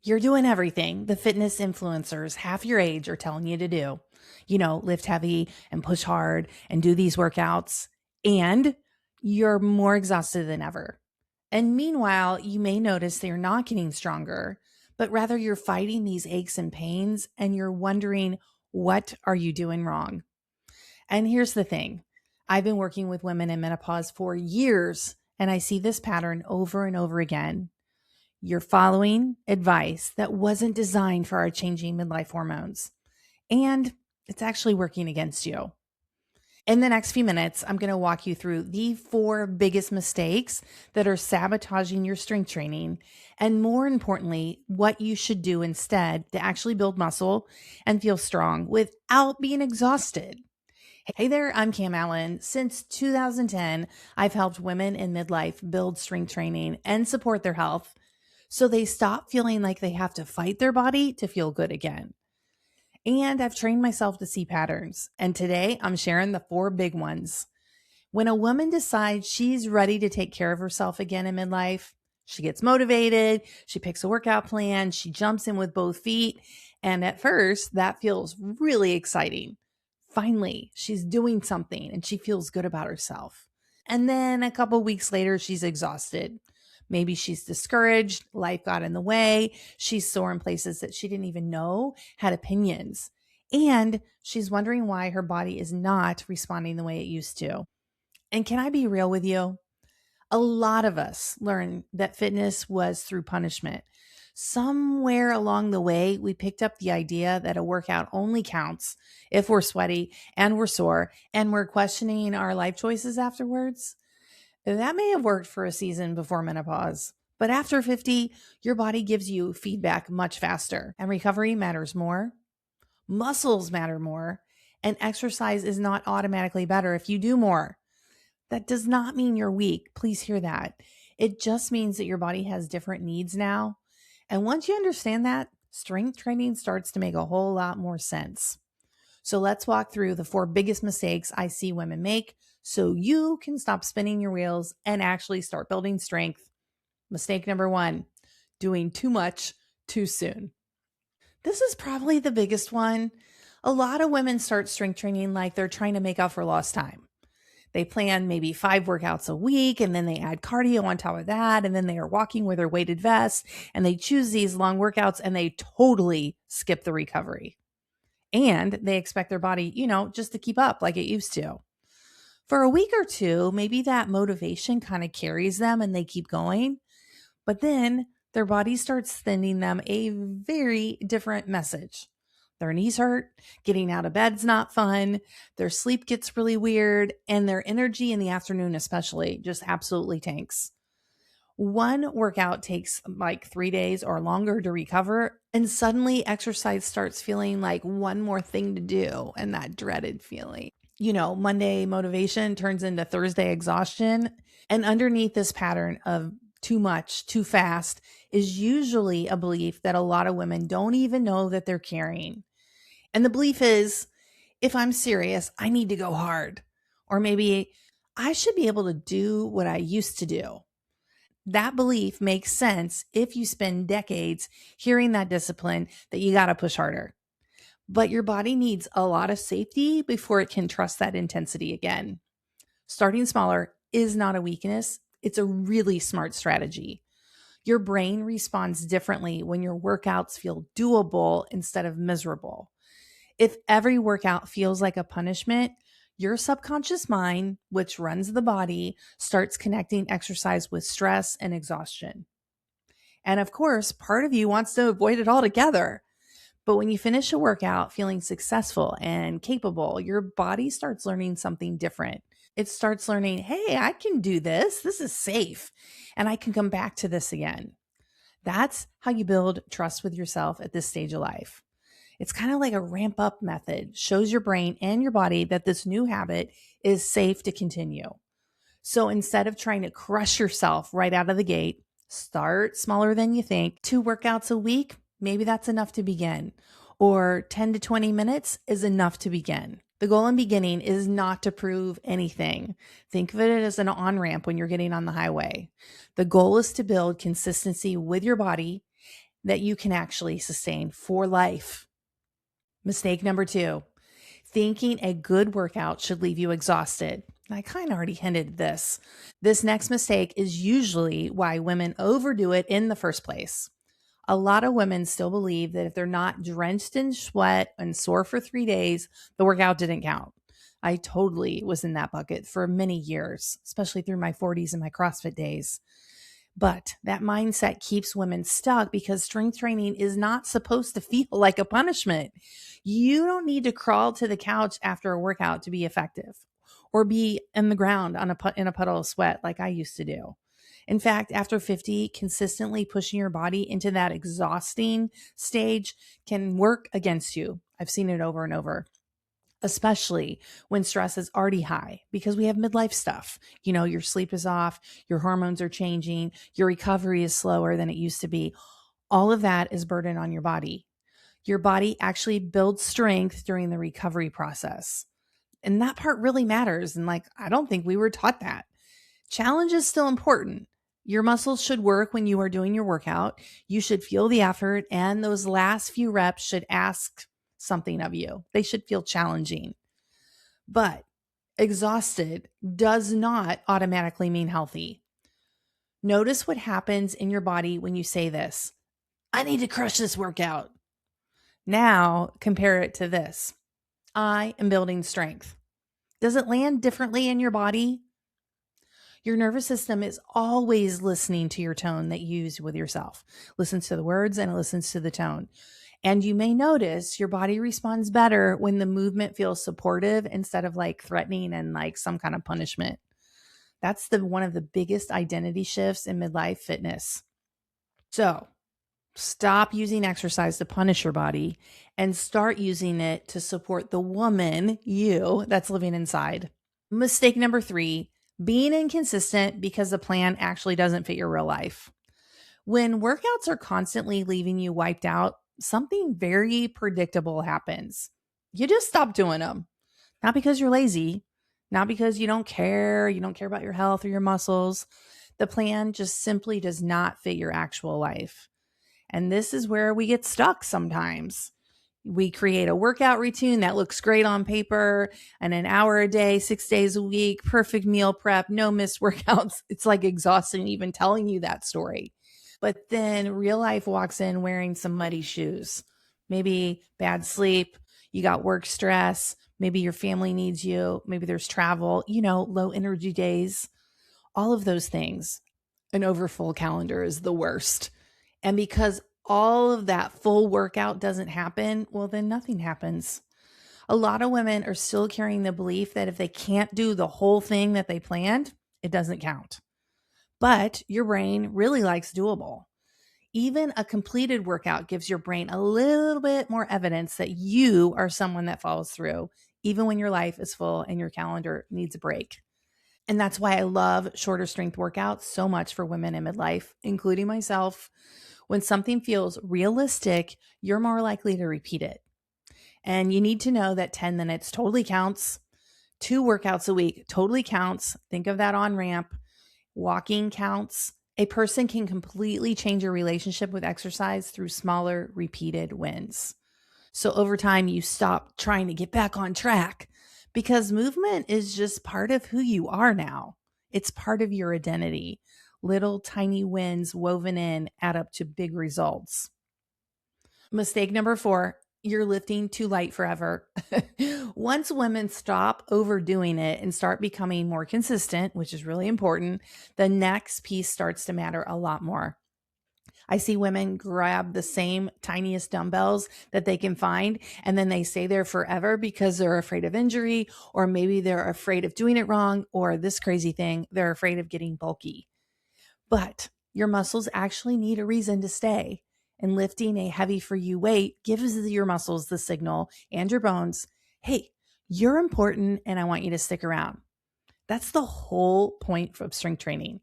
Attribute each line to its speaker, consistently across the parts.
Speaker 1: You're doing everything the fitness influencers half your age are telling you to do. Lift heavy and push hard and do these workouts. And you're more exhausted than ever. And meanwhile, you may notice that you're not getting stronger, but rather you're fighting these aches and pains and you're wondering, what are you doing wrong? And here's the thing. I've been working with women in menopause for years, and I see this pattern over and over again. You're following advice that wasn't designed for our changing midlife hormones, and it's actually working against you. In the next few minutes, I'm going to walk you through the 4 biggest mistakes that are sabotaging your strength training, and more importantly, what you should do instead to actually build muscle and feel strong without being exhausted. Hey there, I'm Cam Allen. Since 2010, I've helped women in midlife build strength training and support their health so they stop feeling like they have to fight their body to feel good again. And I've trained myself to see patterns. And today I'm sharing the 4 big ones. When a woman decides she's ready to take care of herself again in midlife, she gets motivated, she picks a workout plan, she jumps in with both feet. And at first, that feels really exciting. Finally, she's doing something and she feels good about herself. And then a couple weeks later, she's exhausted. Maybe she's discouraged, life got in the way, she's sore in places that she didn't even know had opinions. And she's wondering why her body is not responding the way it used to. And can I be real with you? A lot of us learned that fitness was through punishment. Somewhere along the way, we picked up the idea that a workout only counts if we're sweaty and we're sore and we're questioning our life choices afterwards. That may have worked for a season before menopause, but after 50, your body gives you feedback much faster and recovery matters more. Muscles matter more, and exercise is not automatically better if you do more. That does not mean you're weak. Please hear that. It just means that your body has different needs now. And once you understand that, strength training starts to make a whole lot more sense. So let's walk through the 4 biggest mistakes I see women make so you can stop spinning your wheels and actually start building strength. Mistake number 1, doing too much too soon. This is probably the biggest one. A lot of women start strength training like they're trying to make up for lost time. They plan maybe 5 workouts a week, and then they add cardio on top of that. And then they are walking with their weighted vests, and they choose these long workouts and they totally skip the recovery. And they expect their body, just to keep up like it used to. For a week or two, maybe that motivation kind of carries them and they keep going. But then their body starts sending them a very different message. Their knees hurt, getting out of bed's not fun, their sleep gets really weird, and their energy in the afternoon especially just absolutely tanks. One workout takes like 3 days or longer to recover, and suddenly exercise starts feeling like one more thing to do, and that dreaded feeling. Monday motivation turns into Thursday exhaustion. And underneath this pattern of too much, too fast, is usually a belief that a lot of women don't even know that they're carrying. And the belief is, if I'm serious, I need to go hard. Or maybe I should be able to do what I used to do. That belief makes sense if you spend decades hearing that discipline that you got to push harder. But your body needs a lot of safety before it can trust that intensity again. Starting smaller is not a weakness. It's a really smart strategy. Your brain responds differently when your workouts feel doable instead of miserable. If every workout feels like a punishment, your subconscious mind, which runs the body, starts connecting exercise with stress and exhaustion. And of course, part of you wants to avoid it altogether. But when you finish a workout feeling successful and capable, your body starts learning something different. It starts learning, hey, I can do this. This is safe. And I can come back to this again. That's how you build trust with yourself at this stage of life. It's kind of like a ramp up method, shows your brain and your body that this new habit is safe to continue. So instead of trying to crush yourself right out of the gate, start smaller than you think. 2 workouts a week, maybe that's enough to begin. Or 10 to 20 minutes is enough to begin. The goal in beginning is not to prove anything. Think of it as an on-ramp when you're getting on the highway. The goal is to build consistency with your body. that you can actually sustain for life. Mistake number 2, thinking a good workout should leave you exhausted. I kind of already hinted at this. This next mistake is usually why women overdo it in the first place. A lot of women still believe that if they're not drenched in sweat and sore for 3 days, the workout didn't count. I totally was in that bucket for many years, especially through my 40s and my CrossFit days. But that mindset keeps women stuck because strength training is not supposed to feel like a punishment. You don't need to crawl to the couch after a workout to be effective or be in the ground in a puddle of sweat like I used to do. In fact, after 50, consistently pushing your body into that exhausting stage can work against you. I've seen it over and over, especially when stress is already high because we have midlife stuff. Your sleep is off, your hormones are changing, your recovery is slower than it used to be. All of that is burden on your body. Your body actually builds strength during the recovery process. And that part really matters. And I don't think we were taught that. Challenge is still important. Your muscles should work when you are doing your workout. You should feel the effort, and those last few reps should ask something of you. They should feel challenging. But exhausted does not automatically mean healthy. Notice what happens in your body when you say this: I need to crush this workout. Now compare it to this: I am building strength. Does it land differently in your body? Your nervous system is always listening to your tone that you use with yourself. Listens to the words and it listens to the tone. And you may notice your body responds better when the movement feels supportive instead of threatening and some kind of punishment. That's one of the biggest identity shifts in midlife fitness. So stop using exercise to punish your body and start using it to support the woman, you, that's living inside. Mistake number 3, being inconsistent because the plan actually doesn't fit your real life. When workouts are constantly leaving you wiped out, something very predictable happens. You just stop doing them. Not because you're lazy, not because you don't care about your health or your muscles. The plan just simply does not fit your actual life. And this is where we get stuck sometimes. We create a workout routine that looks great on paper, and an hour a day, 6 days a week, perfect meal prep, no missed workouts. It's exhausting even telling you that story. But then real life walks in wearing some muddy shoes, maybe bad sleep, you got work stress, maybe your family needs you, maybe there's travel, low energy days, all of those things. An overfull calendar is the worst. And because all of that full workout doesn't happen, well, then nothing happens. A lot of women are still carrying the belief that if they can't do the whole thing that they planned, it doesn't count. But your brain really likes doable. Even a completed workout gives your brain a little bit more evidence that you are someone that follows through, even when your life is full and your calendar needs a break. And that's why I love shorter strength workouts so much for women in midlife, including myself. When something feels realistic, you're more likely to repeat it. And you need to know that 10 minutes totally counts. 2 workouts a week totally counts. Think of that on ramp. Walking counts. A person can completely change your relationship with exercise through smaller, repeated wins. So over time, you stop trying to get back on track because movement is just part of who you are now. It's part of your identity. Little tiny wins woven in add up to big results. Mistake number 4, you're lifting too light forever. Once women stop overdoing it and start becoming more consistent, which is really important, the next piece starts to matter a lot more. I see women grab the same tiniest dumbbells that they can find, and then they stay there forever because they're afraid of injury, or maybe they're afraid of doing it wrong, or this crazy thing, they're afraid of getting bulky. But your muscles actually need a reason to stay. And lifting a heavy for you weight gives your muscles the signal and your bones, hey, you're important and I want you to stick around. That's the whole point of strength training.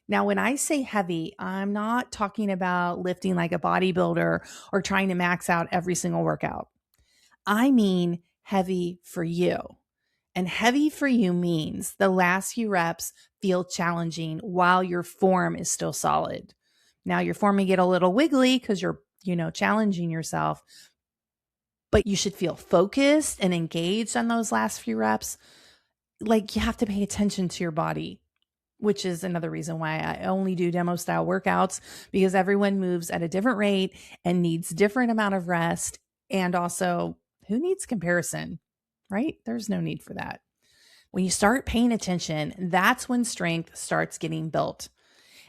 Speaker 1: Now, when I say heavy, I'm not talking about lifting like a bodybuilder or trying to max out every single workout. I mean heavy for you. And heavy for you means the last few reps feel challenging while your form is still solid. Now your form may get a little wiggly because you're, challenging yourself, but you should feel focused and engaged on those last few reps. Like you have to pay attention to your body, which is another reason why I only do demo style workouts, because everyone moves at a different rate and needs different amount of rest. And also, who needs comparison, right? There's no need for that. When you start paying attention, that's when strength starts getting built.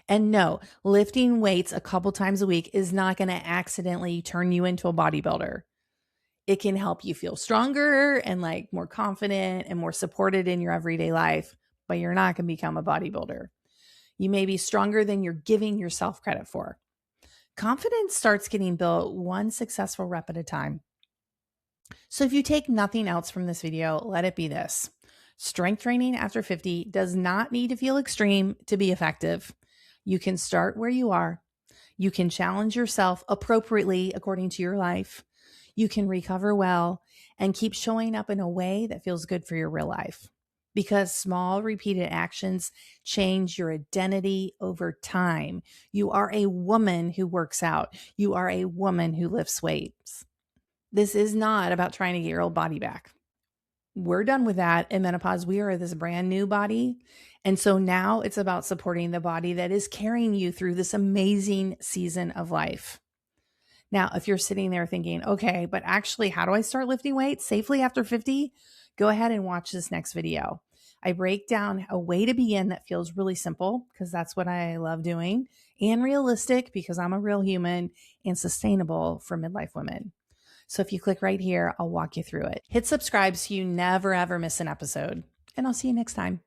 Speaker 1: And no, lifting weights a couple times a week is not going to accidentally turn you into a bodybuilder. It can help you feel stronger and like more confident and more supported in your everyday life, but you're not going to become a bodybuilder. You may be stronger than you're giving yourself credit for. Confidence starts getting built one successful rep at a time. So if you take nothing else from this video, let it be this. Strength training after 50 does not need to feel extreme to be effective. You can start where you are. You can challenge yourself appropriately according to your life. You can recover well and keep showing up in a way that feels good for your real life. Because small repeated actions change your identity over time. You are a woman who works out. You are a woman who lifts weights. This is not about trying to get your old body back. We're done with that. In menopause, we are this brand new body. And so now it's about supporting the body that is carrying you through this amazing season of life. Now, if you're sitting there thinking, okay, but actually, how do I start lifting weights safely after 50? Go ahead and watch this next video. I break down a way to begin that feels really simple, because that's what I love doing, and realistic, because I'm a real human, and sustainable for midlife women. So if you click right here, I'll walk you through it. Hit subscribe so you never ever miss an episode, and I'll see you next time.